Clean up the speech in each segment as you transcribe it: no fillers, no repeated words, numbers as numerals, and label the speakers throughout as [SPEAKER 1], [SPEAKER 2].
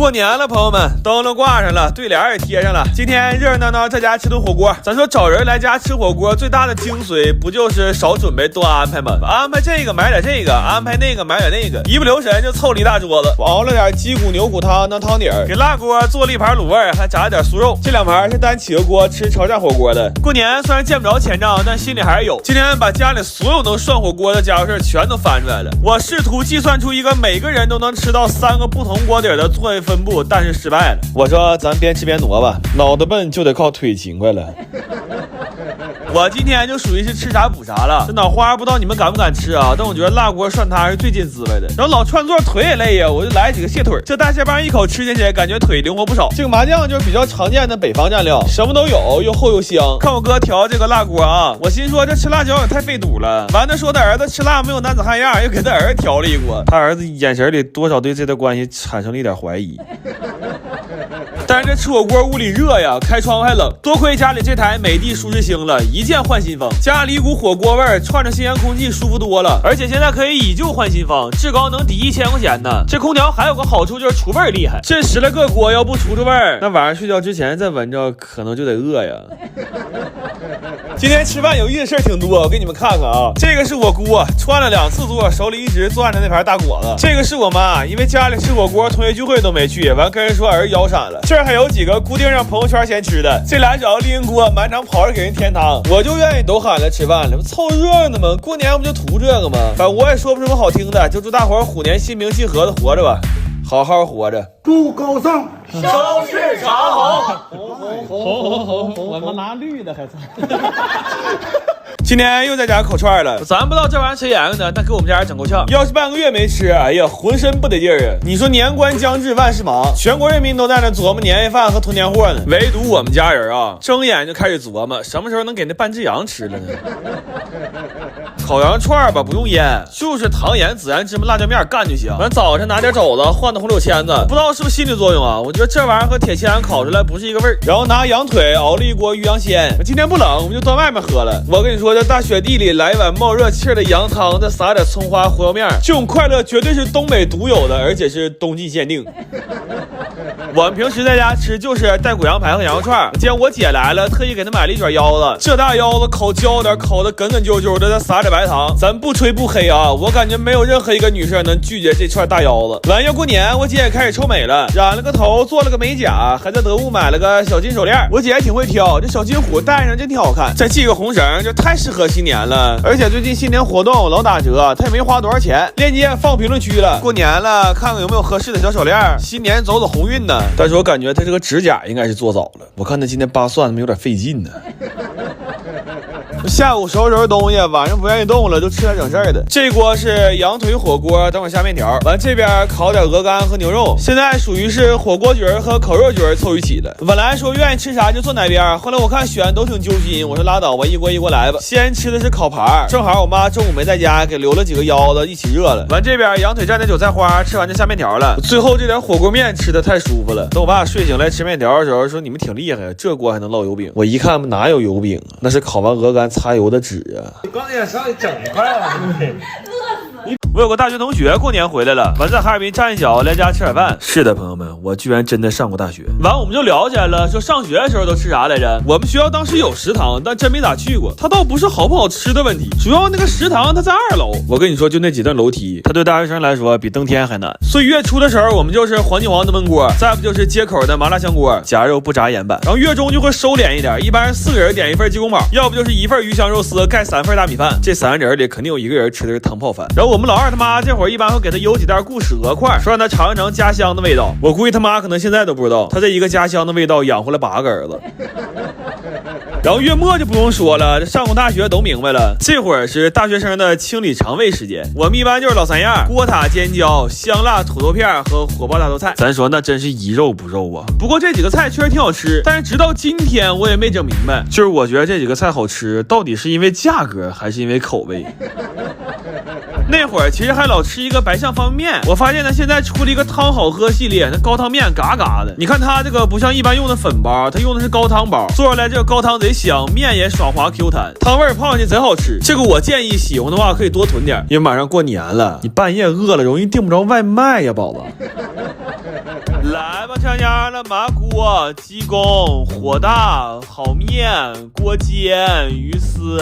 [SPEAKER 1] 过年了，朋友们，灯笼挂上了，对联也贴上了。今天热热闹闹在家吃顿火锅。咱说找人来家吃火锅，最大的精髓不就是少准备多安排吗？安排这个买点这个，安排那个买点那个，一不留神就凑了一大桌子。熬了点鸡骨牛骨汤当汤底儿，给辣锅做了一盘卤味，还炸了点酥肉。这两盘是单起个锅吃潮汕火锅的。过年虽然见不着钱账，但心里还是有。今天把家里所有能涮火锅的家伙事全都翻出来了。我试图计算出一个每个人都能吃到3个不同锅底的座位分布，但是失败了。我说咱边吃边挪吧，脑袋笨就得靠腿勤快了。我今天就属于是吃啥补啥了，这脑花不知道你们敢不敢吃啊？但我觉得辣锅涮汤是最近滋味的。然后老串座腿也累呀，我就来几个蟹腿，这大蟹棒一口吃进去，感觉腿灵活不少。这个麻酱就是比较常见的北方蘸料，什么都有，又厚又香。看我哥调这个辣锅啊，我心说这吃辣椒也太费肚了。完了说他儿子吃辣没有男子汉样，又给他儿子调了一锅。他儿子眼神里多少对这段关系产生了一点怀疑。但是这吃火锅屋里热呀，开窗户还冷，多亏家里这台美的舒适星了，一键换新风，家里一股火锅味儿，串着新鲜空气舒服多了。而且现在可以以旧换新风，至高能抵1000块钱呢。这空调还有个好处就是除味儿厉害，这10来个锅要不除味儿，那晚上睡觉之前再闻着可能就得饿呀。今天吃饭有意思事儿挺多，我给你们看看啊。这个是我姑串了2次座，手里一直攥着那盘大果子。这个是我妈，因为家里吃火锅同学聚会都没去，完跟人说儿腰闪了。这儿还有几个固定让朋友圈先吃的，这俩小子拎锅满场跑着给人添汤，我就愿意都喊来吃饭了，凑热闹嘛，过年不就图这个吗？反正我也说不出什么好听的，就祝大伙儿虎年心平气和的活着吧，好好活着。
[SPEAKER 2] 祝高尚
[SPEAKER 1] 收视长虹，
[SPEAKER 2] 红，我们拿绿的还算。
[SPEAKER 1] 今天又在家烤串了，咱不知道这玩意儿谁研究的，但给我们家整够呛。要是半个月没吃，哎呀，浑身不得劲儿啊！你说年关将至，万事忙，全国人民都在那琢磨年夜饭和囤年货呢，唯独我们家人啊，睁眼就开始琢磨什么时候能给那半只羊吃了呢？烤羊串吧，不用腌，就是糖盐、孜然、芝麻、辣椒面干就行。完早上拿点肘子换的红柳签子，不知道是不是心理作用啊？我觉得这玩意儿和铁签烤出来不是一个味儿。然后拿羊腿熬了一锅鱼羊鲜，今天不冷，我们就端外面喝了。我跟你说，这大雪地里来一碗冒热气的羊汤，再撒点葱花、胡椒面，这种快乐绝对是东北独有的，而且是冬季限定。我们平时在家吃就是带骨羊排和羊肉串，今天我姐来了，特意给她买了一卷腰子，这大腰子烤焦点，烤的梗梗啾啾的，再撒点白糖。咱不吹不黑啊，我感觉没有任何一个女生能拒绝这串大腰子。完要过年，我姐也开始臭美了，染了个头，做了个美甲，还在得物买了个小金手链。我姐还挺会挑，这小金虎戴上真挺好看，再系个红绳，就太适合新年了。而且最近新年活动老打折，她也没花多少钱，链接放评论区了。过年了，看看有没有合适的小手链，新年走走鸿运呢。但是我感觉她这个指甲应该是做早了，我看她今天扒蒜子有点费劲呢。下午收拾东西，晚上不愿意动了，就吃点整事儿的。这锅是羊腿火锅，等会儿下面条。完这边烤点鹅肝和牛肉，现在属于是火锅局和烤肉局凑一起了。本来说愿意吃啥就坐哪边，后来我看选都挺揪心，我说拉倒吧，一锅一锅来吧。先吃的是烤盘，正好我妈中午没在家，给留了几个腰子一起热了。完这边羊腿蘸点韭菜花，吃完就下面条了。最后这点火锅面吃的太舒服了。等我爸睡醒来吃面条的时候，说你们挺厉害，这锅还能烙油饼。我一看哪有油饼啊，那是烤完鹅肝擦油的纸啊！
[SPEAKER 2] 你刚才上去整块啊！
[SPEAKER 1] 我有个大学同学过年回来了，完在哈尔滨站一脚来家吃点饭。是的，朋友们，我居然真的上过大学。完我们就聊起来了，说上学的时候都吃啥来着？我们学校当时有食堂，但真没咋去过。它倒不是好不好吃的问题，主要那个食堂它在2楼。我跟你说，就那几段楼梯，它对大学生来说比登天还难。所以月初的时候，我们就是黄金黄的焖锅，再不就是街口的麻辣香锅，夹肉不炸盐版。然后月中就会收敛一点，一般是4个人点1份鸡公煲，要不就是1份鱼香肉丝盖3份大米饭。这3个人里肯定有1个人吃的是汤泡饭。然后我们老二他妈这会儿一般会给他邮几袋固始鹅块，说让他尝一尝家乡的味道。我估计他妈可能现在都不知道，他这一个家乡的味道养活了8个儿子。然后月末就不用说了，上过大学都明白了，这会儿是大学生的清理肠胃时间。我们一般就是老3样：锅塔尖椒、香辣土豆片和火爆大头菜。咱说那真是一肉不肉啊。不过这几个菜确实挺好吃，但是直到今天我也没整明白，就是我觉得这几个菜好吃，到底是因为价格还是因为口味？那会儿其实还老吃一个白象方便面，我发现呢现在出了一个汤好喝系列，那高汤面嘎嘎的。你看它这个不像一般用的粉包，它用的是高汤包，做出来这个高汤贼香，面也爽滑 Q 弹，汤味泡上去贼好吃。这个我建议喜欢的话可以多囤点，因为马上过年了，你半夜饿了容易订不着外卖呀，宝子。来来吧，全家的麻锅、鸡公、火大、好面、锅煎、鱼丝。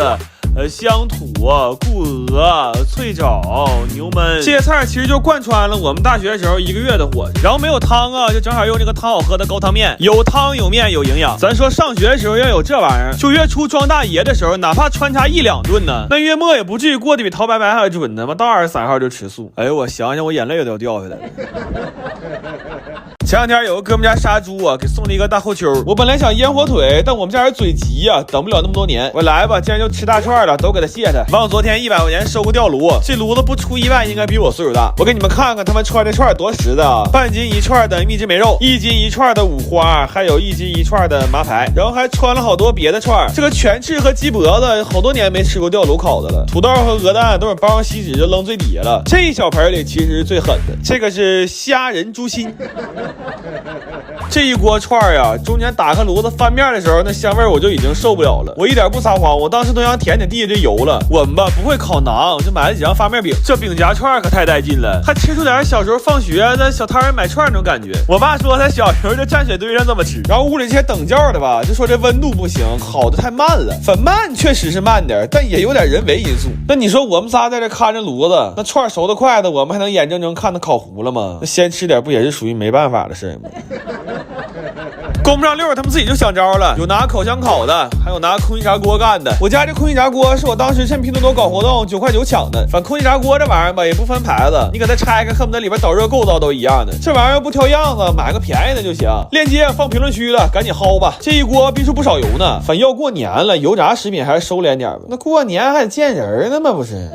[SPEAKER 1] 乡土、固鹅、脆枣、牛焖，这些菜其实就贯穿了我们大学时候1个月的伙食。然后没有汤啊，就正好用这个汤好喝的高汤面，有汤有面有营养。咱说上学的时候要有这玩意儿，就月初装大爷的时候，哪怕穿插1、2顿呢，那月末也不至于过得比陶白白还准呢嘛。到23号就吃素。哎呦，我想想我眼泪都要掉下来了。前2天有个哥们家杀猪啊，给送了一个大后丘。我本来想腌火腿，但我们家人嘴急呀，等不了那么多年。我来吧，既然就吃大串了，都给他卸他。忘昨天100块钱收个吊炉，这炉子不出意外应该比我岁数大。我给你们看看他们串这串多实的啊！半斤1串的蜜汁梅肉，1斤1串的五花，还有1斤1串的麻排，然后还穿了好多别的串。这个全翅和鸡脖子，好多年没吃过吊炉烤的了。土豆和鹅蛋都是包上锡纸就扔最底下了。这一小盆里其实是最狠的，这个是虾仁猪心。这一锅串呀，中间打开炉子翻面的时候，那香味我就已经受不了了。我一点不撒谎，我当时都想舔地下这油了。我们吧不会烤馕，我就买了几张发面饼。这饼夹串可太带劲了，还吃出点小时候放学在小摊买串那种感觉。我爸说他小时候就站水堆上这么吃，然后屋里这些等教的吧，就说这温度不行，烤的太慢了。很慢确实是慢点，但也有点人为因素。那你说我们仨在这看着炉子，那串熟的快的，我们还能眼睁睁看它烤糊了吗？那先吃点不也是属于没办法的事吗？供不上溜，他们自己就想招了，有拿烤箱烤的，还有拿空气炸锅干的。我家这空气炸锅是我当时趁拼多多搞活动9块9抢的。反正空气炸锅这玩意儿吧，也不分牌子，你给它拆开，恨不得里边导热构造都一样的。这玩意儿不挑样子，买个便宜的就行。链接放评论区了，赶紧薅吧。这一锅必出不少油呢，反正要过年了，油炸食品还是收敛点吧。那过年还得见人呢嘛，不是？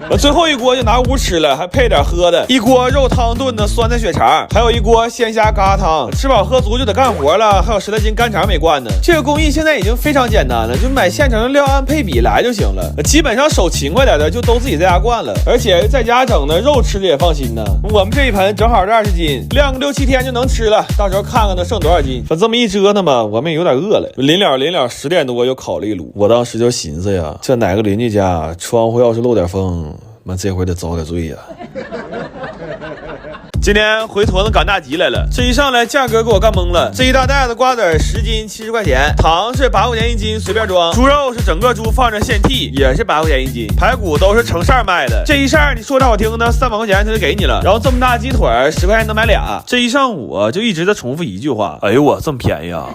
[SPEAKER 1] 我最后一锅就拿屋吃了，还配点喝的，一锅肉汤炖的酸菜血肠，还有一锅鲜虾疙瘩汤。吃饱喝足就得干活了，还有10来斤干肠没灌呢。这个工艺现在已经非常简单了，就买现成的料按配比来就行了。基本上手勤快点的就都自己在家灌了，而且在家整的肉吃的也放心呢。我们这一盆正好是20斤，晾个6、7天就能吃了，到时候看看能剩多少斤。反正这么一折腾吧，我们也有点饿了。临了10点多又烤了一炉，我当时就寻思呀，这哪个邻居家窗户要是漏点风，那这回得遭点罪呀。今天回屯子赶大集来了，这一上来价格给我干懵了。这一大袋子瓜子10斤70块钱，糖是8块钱1斤随便装，猪肉是整个猪放着现剔，也是8块钱1斤，排骨都是成扇卖的。这一扇你说点好听的，300块钱他就给你了。然后这么大鸡腿10块钱能买俩。这一上午就一直在重复一句话：哎呦我这么便宜啊！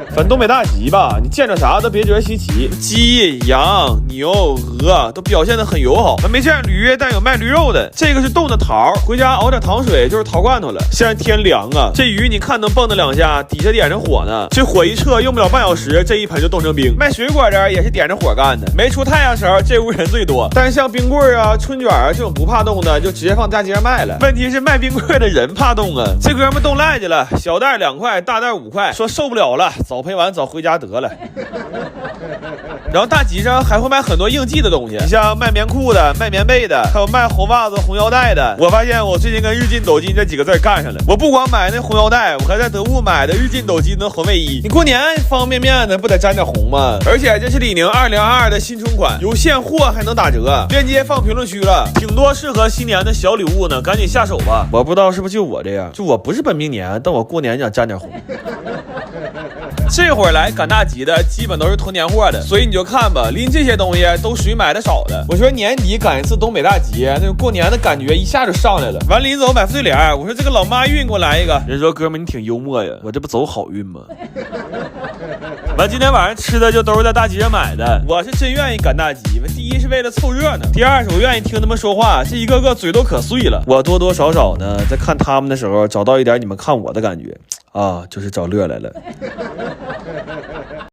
[SPEAKER 1] 反正东北大集吧，你见着啥都别觉得稀奇，鸡、羊、牛、鹅都表现得很友好。没见驴，但有卖驴肉的。这个是冻的桃，回家熬点糖水就是桃罐头了。现在天凉啊，这鱼你看能蹦跶2下，底下点着火呢。这火一撤，用不了半小时，这一盆就冻成冰。卖水果的也是点着火干的。没出太阳时候，这屋人最多。但是像冰棍啊、春卷啊这种不怕冻的，就直接放大街上卖了。问题是卖冰棍的人怕冻啊。这哥们冻赖去了，小袋2块，大袋5块，说受不了了，早赔完早回家得了。然后大集上还会卖很多应季的东西，你像卖棉裤的、卖棉被的，还有卖红袜子、红腰带的。我发现我最近跟日进斗金这几个字干上了。我不光买那红腰带，我还在得物买的日进斗金的红卫衣。你过年方便面的不得沾点红吗？而且这是李宁2022的新春款，有现货还能打折，链接放评论区了，挺多适合新年的小礼物呢，赶紧下手吧。我不知道是不是就我这样，就我不是本命年，但我过年想沾点红。这会儿来赶大集的基本都是囤年货的，所以你就看吧，拎这些东西都属于买的少的。我说年底赶一次东北大集，那种过年的感觉一下就上来了。完临走买副对联，我说这个老妈运给我来一个。人说哥们你挺幽默呀，我这不走好运吗？完今天晚上吃的就都是在大集上买的。我是真愿意赶大集，第一是为了凑热闹，第二是我愿意听他们说话，这一个个嘴都可碎了。我多多少少呢在看他们的时候找到一点你们看我的感觉啊，就是找乐来了。